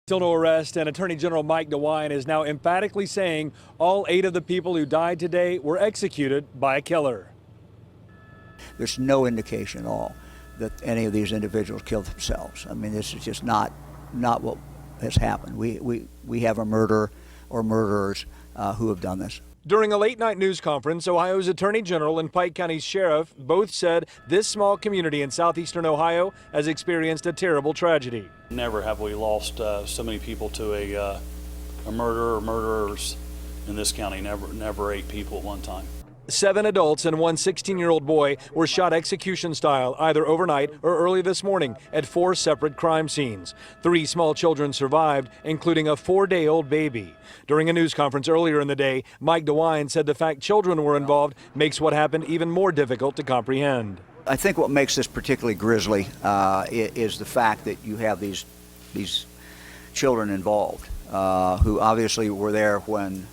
Still no arrest, and Attorney General Mike DeWine is now emphatically saying all 8 of the people who died today were executed by a killer. There's no indication at all that any of these individuals killed themselves. I mean, this is just not what has happened. We have a murderer or murderers who have done this. During a late-night news conference, Ohio's Attorney General and Pike County Sheriff both said this small community in southeastern Ohio has experienced a terrible tragedy. Never have we lost so many people to a murderer or murderers in this county. Never 8 people at one time. 7 adults and one 16-year-old boy were shot execution style either overnight or early this morning at 4 separate crime scenes. 3 small children survived, including a 4-day-old baby. During a news conference earlier in the day, Mike DeWine said the fact children were involved makes what happened even more difficult to comprehend. I think what makes this particularly grisly is the fact that you have these children involved who obviously were there when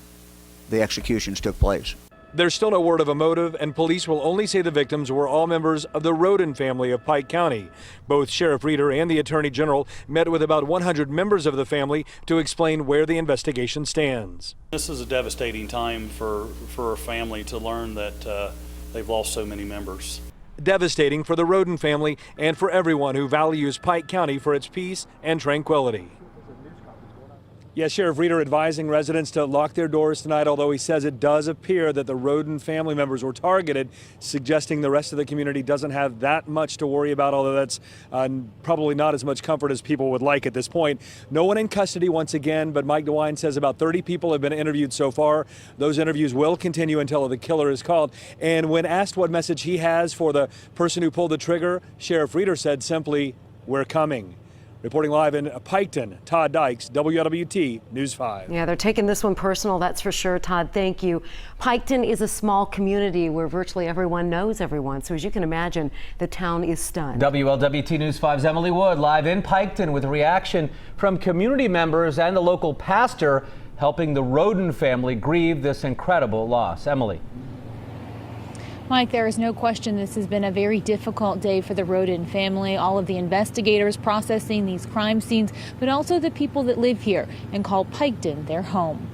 the executions took place. There's still no word of a motive, and police will only say the victims were all members of the Roden family of Pike County. Both Sheriff Reeder and the Attorney General met with about 100 members of the family to explain where the investigation stands. This is a devastating time for a family to learn that they've lost so many members. Devastating for the Roden family and for everyone who values Pike County for its peace and tranquility. Yes, Sheriff Reeder advising residents to lock their doors tonight, although he says it does appear that the Roden family members were targeted, suggesting the rest of the community doesn't have that much to worry about, although that's probably not as much comfort as people would like at this point. No one in custody once again, but Mike DeWine says about 30 people have been interviewed so far. Those interviews will continue until the killer is called. And when asked what message he has for the person who pulled the trigger, Sheriff Reeder said simply, "We're coming." Reporting live in Piketon, Todd Dykes, WLWT News 5. Yeah, they're taking this one personal, that's for sure. Todd, thank you. Piketon is a small community where virtually everyone knows everyone. So as you can imagine, the town is stunned. WLWT News 5's Emily Wood live in Piketon with reaction from community members and the local pastor helping the Roden family grieve this incredible loss. Emily. Mike, there is no question this has been a very difficult day for the Roden family, all of the investigators processing these crime scenes, but also the people that live here and call Piketon their home.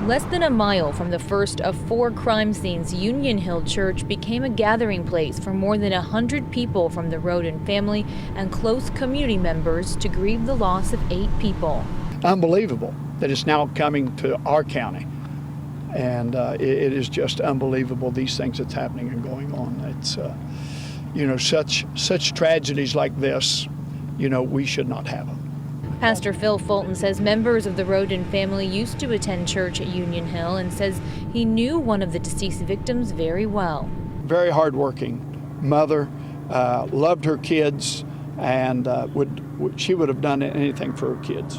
Less than a mile from the first of 4 crime scenes, Union Hill Church became a gathering place for more than 100 people from the Roden family and close community members to grieve the loss of 8 people. Unbelievable that it's now coming to our county. And it is just unbelievable, these things that's happening and going on. It's, such tragedies like this, we should not have them. Pastor Phil Fulton says members of the Roden family used to attend church at Union Hill and says he knew one of the deceased victims very well. Very hardworking mother, loved her kids, and she would have done anything for her kids.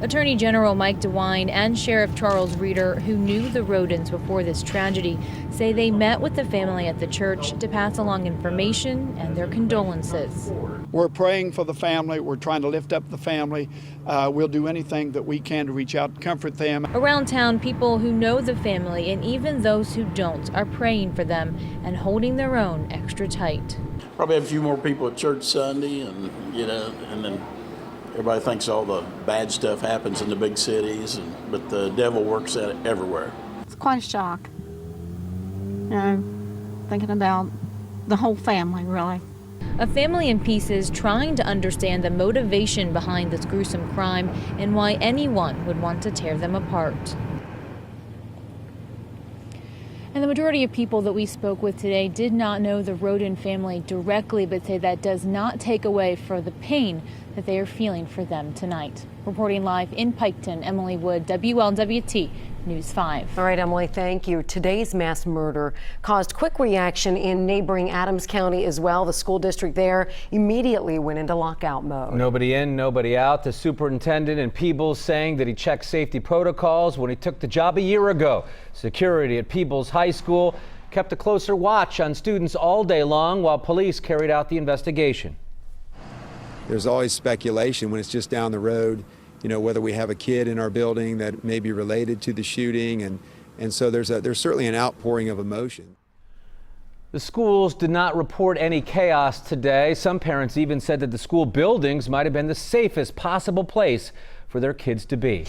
Attorney General Mike DeWine and Sheriff Charles Reeder, who knew the Rodens before this tragedy, say they met with the family at the church to pass along information and their condolences. We're praying for the family. We're trying to lift up the family. We'll do anything that we can to reach out and comfort them. Around town, people who know the family and even those who don't are praying for them and holding their own extra tight. Probably have a few more people at church Sunday, and then everybody thinks all the bad stuff happens in the big cities, but the devil works at it everywhere. It's quite a shock, thinking about the whole family, really. A family in pieces trying to understand the motivation behind this gruesome crime and why anyone would want to tear them apart. And the majority of people that we spoke with today did not know the Roden family directly, but say that does not take away from the pain that they are feeling for them tonight. Reporting live in Piketon, Emily Wood, WLWT News 5. All right, Emily, thank you. Today's mass murder caused quick reaction in neighboring Adams County as well. The school district there immediately went into lockout mode. Nobody in, nobody out. The superintendent in Peebles saying that he checked safety protocols when he took the job a year ago. Security at Peebles High School kept a closer watch on students all day long while police carried out the investigation. There's always speculation when it's just down the road, whether we have a kid in our building that may be related to the shooting, and so there's certainly an outpouring of emotion. The schools did not report any chaos today. Some parents even said that the school buildings might have been the safest possible place for their kids to be.